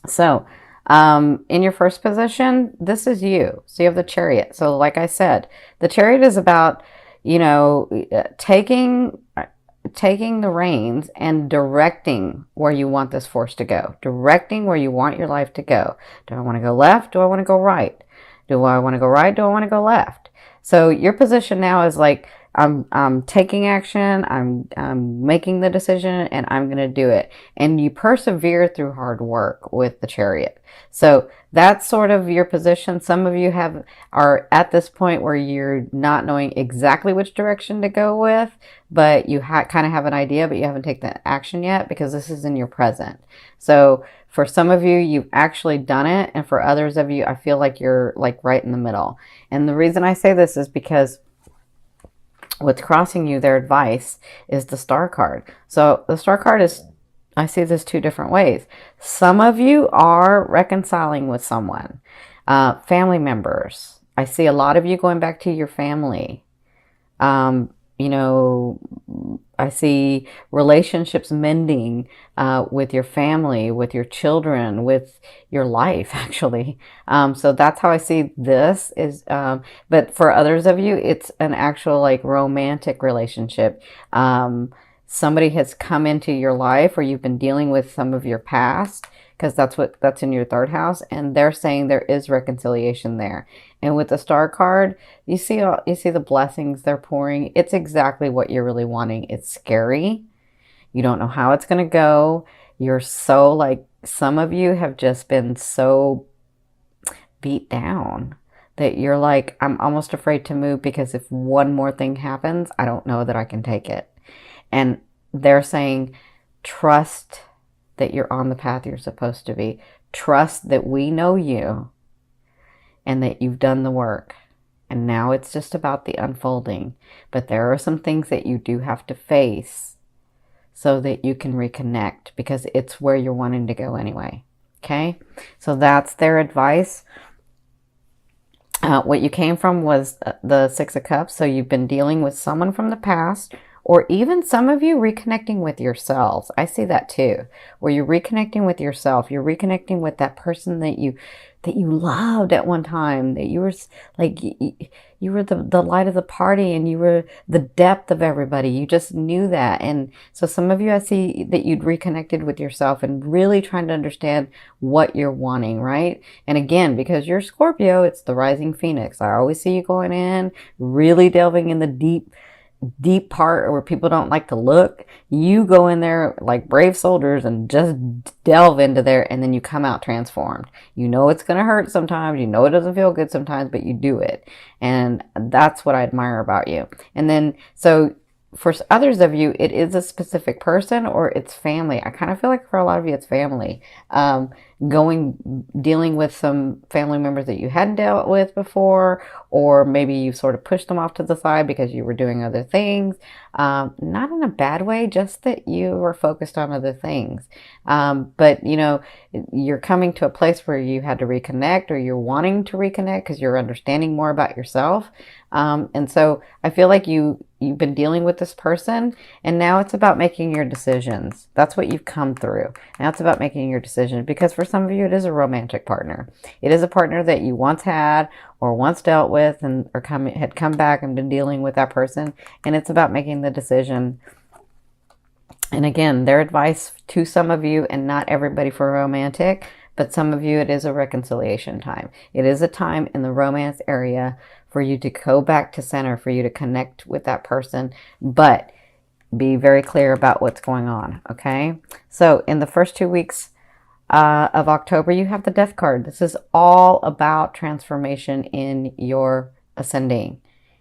So, in your first position, this is you. So you have the Chariot. So, like I said, the Chariot is about, you know, taking the reins and directing where you want this force to go, directing where you want your life to go. Do I want to go left? Do I want to go right? Do I want to go right? Do I want to go left? So your position now is like, I'm taking action, I'm making the decision, and I'm going to do it. And you persevere through hard work with the Chariot. So that's sort of your position. Some of you are at this point where you're not knowing exactly which direction to go with, but you kind of have an idea, but you haven't taken the action yet because this is in your present. So for some of you, you've actually done it, and for others of you, I feel like you're like right in the middle. And the reason I say this is because what's crossing you, their advice, is the Star card. So the Star card is, I see this two different ways. Some of you are reconciling with someone, family members. I see a lot of you going back to your family. You know, I see relationships mending with your family, with your children, with your life, actually. So that's how I see this is. But for others of you, it's an actual like romantic relationship. Somebody has come into your life, or you've been dealing with some of your past, because that's in your third house, and they're saying there is reconciliation there. And with the Star card, you see the blessings they're pouring. It's exactly what you're really wanting. It's scary. You don't know how it's going to go. You're so like, some of you have just been so beat down that you're like, I'm almost afraid to move because if one more thing happens, I don't know that I can take it. And they're saying, trust that you're on the path you're supposed to be. Trust that we know you and that you've done the work. And now it's just about the unfolding. But there are some things that you do have to face so that you can reconnect, because it's where you're wanting to go anyway. Okay? So that's their advice. What you came from was the Six of Cups. So you've been dealing with someone from the past, or even some of you reconnecting with yourselves. I see that too, where you're reconnecting with yourself. You're reconnecting with that person that you loved at one time, that you were like, you were the light of the party, and you were the depth of everybody. You just knew that. And so some of you, I see that you'd reconnected with yourself and really trying to understand what you're wanting, right? And again, because you're Scorpio, it's the rising phoenix. I always see you going in, really delving in the deep part where people don't like to look. You go in there like brave soldiers and just delve into there, and then you come out transformed. You know it's going to hurt sometimes, you know it doesn't feel good sometimes, but you do it. And that's what I admire about you. And then so for others of you, it is a specific person or it's family. I kind of feel like for a lot of you, it's family. Dealing with some family members that you hadn't dealt with before, or maybe you sort of pushed them off to the side because you were doing other things. Not in a bad way, just that you were focused on other things. But you know, you're coming to a place where you had to reconnect, or you're wanting to reconnect because you're understanding more about yourself. And so I feel like you've been dealing with this person, and now it's about making your decisions. That's what you've come through. Now it's about making your decisions, because for some of you, it is a romantic partner. It is a partner that you once had or once dealt with, and had come back and been dealing with that person. And it's about making the decision. And again, their advice to some of you, and not everybody for romantic, but some of you, it is a reconciliation time. It is a time in the romance area for you to go back to center, for you to connect with that person, but be very clear about what's going on, okay? So in the first 2 weeks of October, you have the Death card. This is all about transformation in your ascending,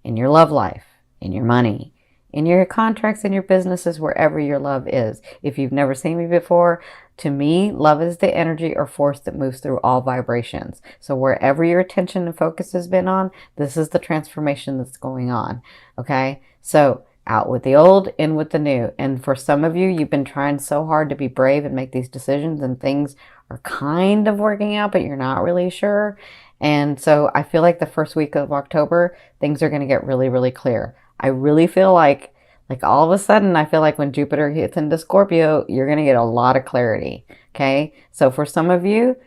in your love life, in your money, in your contracts, in your businesses, wherever your love is. If you've never seen me before, to me, love is the energy or force that moves through all vibrations. So wherever your attention and focus has been on, this is the transformation that's going on. Okay? So out with the old, in with the new. And for some of you, you've been trying so hard to be brave and make these decisions, and things are kind of working out, but you're not really sure. And so I feel like the first week of October, things are going to get really, really clear. I really feel like Like all of a sudden, I feel like when Jupiter hits into Scorpio, you're going to get a lot of clarity. Okay. So for some of you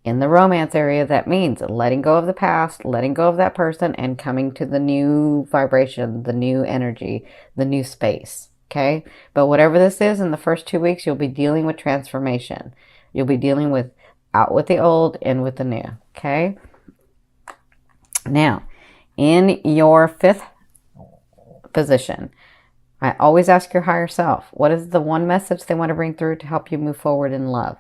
in the romance area, that means letting go of the past, letting go of that person, and coming to the new vibration, the new energy, the new space. Okay. But whatever this is, in the first 2 weeks, you'll be dealing with transformation. You'll be dealing with out with the old, in with the new. Okay. Now, in your 5th position, I always ask your higher self, what is the one message they want to bring through to help you move forward in love?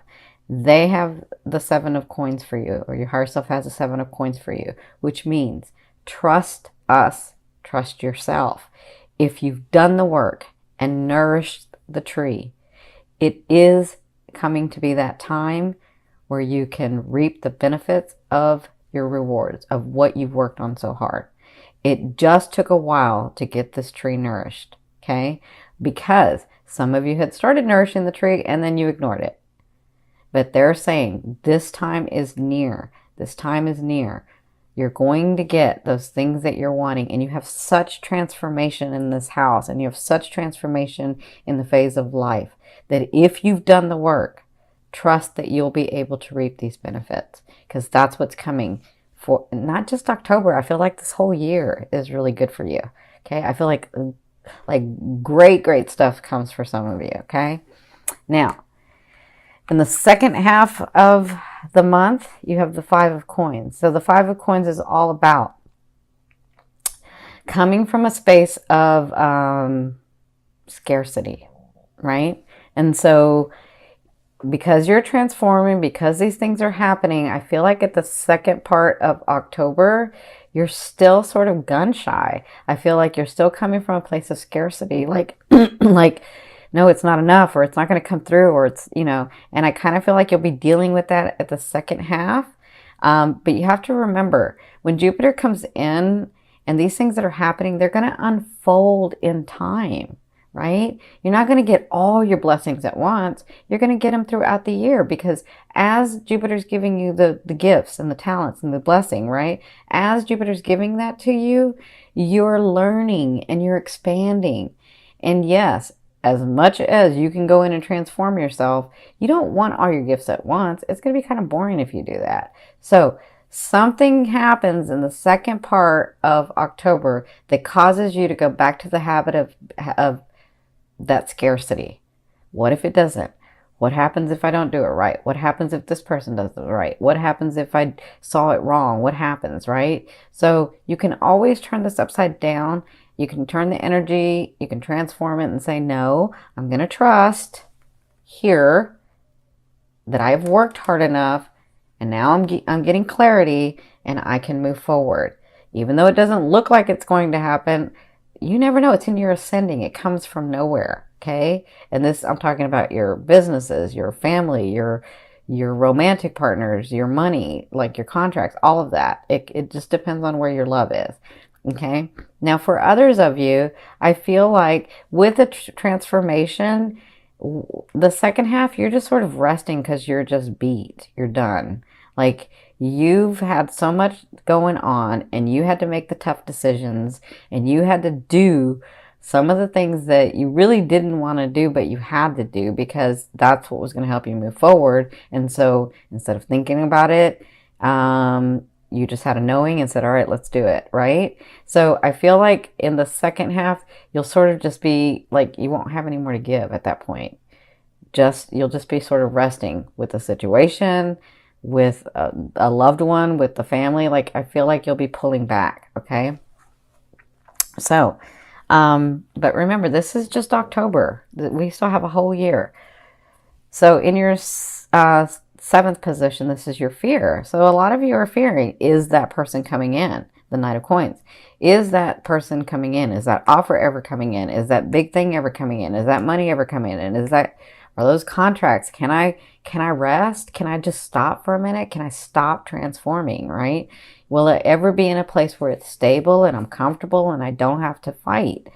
They have the 7 of coins for you, or your higher self has the 7 of coins for you, which means trust us, trust yourself. If you've done the work and nourished the tree, it is coming to be that time where you can reap the benefits of your rewards, of what you've worked on so hard. It just took a while to get this tree nourished. Okay, because some of you had started nourishing the tree and then you ignored it. But they're saying this time is near. This time is near. You're going to get those things that you're wanting, and you have such transformation in this house, and you have such transformation in the phase of life that if you've done the work, trust that you'll be able to reap these benefits, because that's what's coming for not just October. I feel like this whole year is really good for you. Okay, I feel like great stuff comes for some of you. Okay, now in the second half of the month, you have the 5 of coins. So the 5 of coins is all about coming from a space of scarcity, right? And so because you're transforming, because these things are happening, I feel like at the second part of October, you're still sort of gun shy. I feel like you're still coming from a place of scarcity, like, like, no, it's not enough, or it's not going to come through, or it's, and I kind of feel like you'll be dealing with that at the second half. But you have to remember, when Jupiter comes in and these things that are happening, they're going to unfold in time, right? You're not going to get all your blessings at once. You're going to get them throughout the year, because as Jupiter's giving you the gifts and the talents and the blessing, right? As Jupiter's giving that to you, you're learning and you're expanding. And yes, as much as you can go in and transform yourself, you don't want all your gifts at once. It's going to be kind of boring if you do that. So something happens in the second part of October that causes you to go back to the habit of that scarcity. What if it doesn't? What happens if I don't do it right? What happens if this person does it right? What happens if I saw it wrong? What happens, right? So you can always turn this upside down. You can turn the energy, you can transform it and say, no, I'm going to trust here that I've worked hard enough, and now I'm getting clarity, and I can move forward. Even though it doesn't look like it's going to happen, you never know. It's in your ascending. It comes from nowhere, okay? And this, I'm talking about your businesses, your family, your romantic partners, your money, like your contracts, all of that. It just depends on where your love is. Okay. Now for others of you, I feel like with the transformation, the second half, you're just sort of resting because you're just beat. You're done. Like you've had so much going on, and you had to make the tough decisions, and you had to do some of the things that you really didn't want to do, but you had to do because that's what was going to help you move forward. And so instead of thinking about it, you just had a knowing and said, all right, let's do it, right? So I feel like in the second half, you'll sort of just be like, you won't have any more to give at that point. You'll just be sort of resting with the situation, with a loved one, with the family. Like, I feel like you'll be pulling back, okay? So, but remember, this is just October. We still have a whole year. So in your 7th position, this is your fear. So a lot of you are fearing, is that person coming in? The Knight of Coins. Is that person coming in? Is that offer ever coming in? Is that big thing ever coming in? Is that money ever coming in? Are those contracts? Can I rest? Can I just stop for a minute? Can I stop transforming, right? Will it ever be in a place where it's stable and I'm comfortable and I don't have to fight?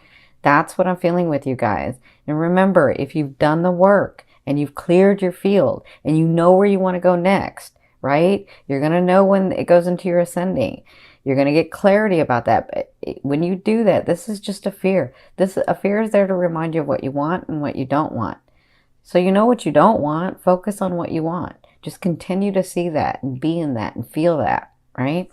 That's what I'm feeling with you guys. And remember, if you've done the work and you've cleared your field and you know where you want to go next, right? You're going to know when it goes into your ascending. You're going to get clarity about that. But when you do that, this is just a fear. A fear is there to remind you of what you want and what you don't want. So you know what you don't want. Focus on what you want. Just continue to see that and be in that and feel that, right?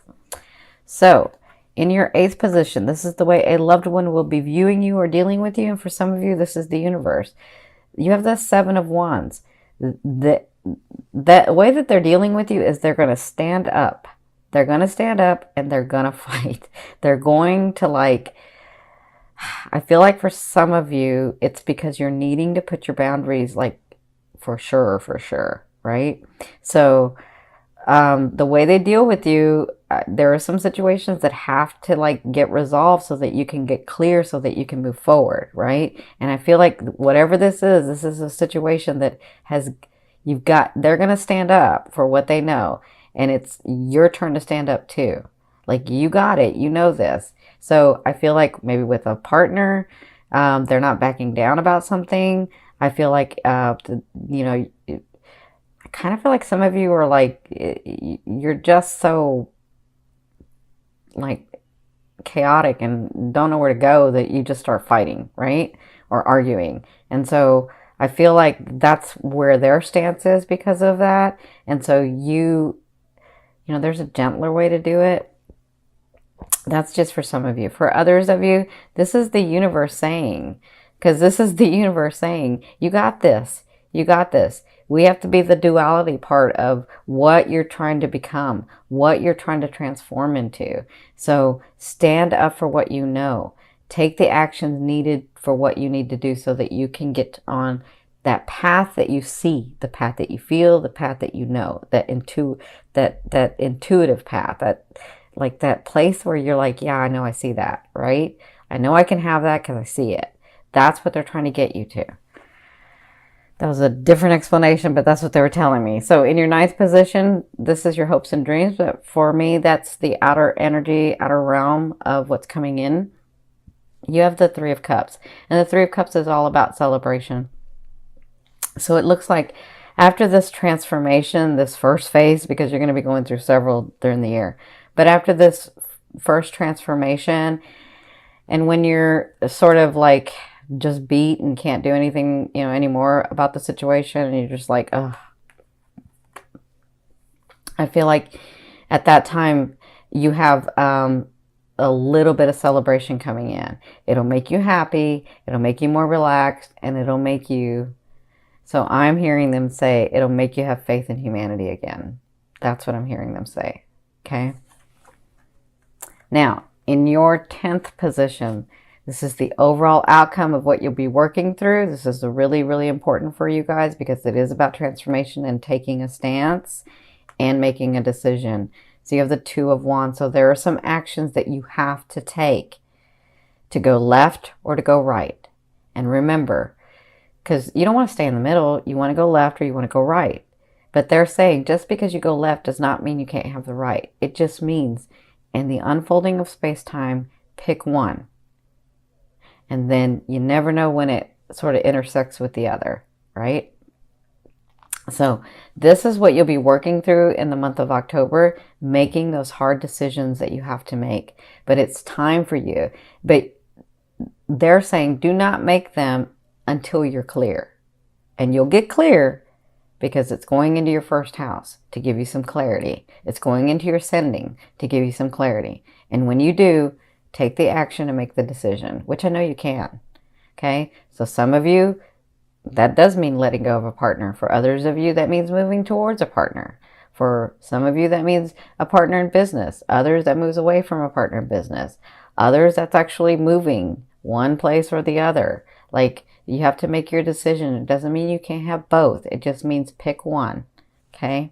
So in your 8th position, this is the way a loved one will be viewing you or dealing with you. And for some of you, this is the universe. You have the 7 of Wands. The way that they're dealing with you is they're going to stand up. They're going to stand up and they're going to fight. They're going to I feel like for some of you, it's because you're needing to put your boundaries for sure, right? So the way they deal with you, there are some situations that have to get resolved so that you can get clear, so that you can move forward, right? And I feel like whatever this is a situation that they're going to stand up for what they know. And it's your turn to stand up too. You got it, you know this. So I feel like maybe with a partner, they're not backing down about something. I feel like, I kind of feel like some of you are you're just so chaotic and don't know where to go that you just start fighting, right? Or arguing. And so I feel like that's where their stance is because of that. And so there's a gentler way to do it. That's just for some of you. For others of you, this is the universe saying, you got this. You got this. We have to be the duality part of what you're trying to become, what you're trying to transform into. So stand up for what you know. Take the actions needed for what you need to do so that you can get on that path that you see, the path that you feel, the path that you know, that intuitive path, that place where you're yeah, I know I see that, right? I know I can have that because I see it. That's what they're trying to get you to. That was a different explanation, but that's what they were telling me. So in your 9th position, this is your hopes and dreams. But for me, that's the outer energy, outer realm of what's coming in. You have the 3 of Cups. And the 3 of Cups is all about celebration. So it looks like after this transformation, this first phase, because you're going to be going through several during the year. But after this first transformation, and when you're sort of just beat and can't do anything, anymore about the situation, and you're just ugh. I feel like at that time you have a little bit of celebration coming in. It'll make you happy, it'll make you more relaxed, and it'll make you, so I'm hearing them say, it'll make you have faith in humanity again. That's what I'm hearing them say, okay? Now, in your 10th position, this is the overall outcome of what you'll be working through. This is really, really important for you guys because it is about transformation and taking a stance and making a decision. So you have the 2 of Wands. So there are some actions that you have to take to go left or to go right. And remember, because you don't want to stay in the middle. You want to go left or you want to go right. But they're saying just because you go left does not mean you can't have the right. It just means in the unfolding of space-time, pick one. And then you never know when it sort of intersects with the other, right? So this is what you'll be working through in the month of October, making those hard decisions that you have to make. But it's time for you. But they're saying do not make them until you're clear. And you'll get clear because it's going into your first house to give you some clarity. It's going into your sending to give you some clarity. And when you do, take the action and make the decision, which I know you can. Okay? So some of you, that does mean letting go of a partner. For others of you, that means moving towards a partner. For some of you, that means a partner in business. Others, that moves away from a partner in business. Others, that's actually moving one place or the other. You have to make your decision. It doesn't mean you can't have both. It just means pick one. Okay?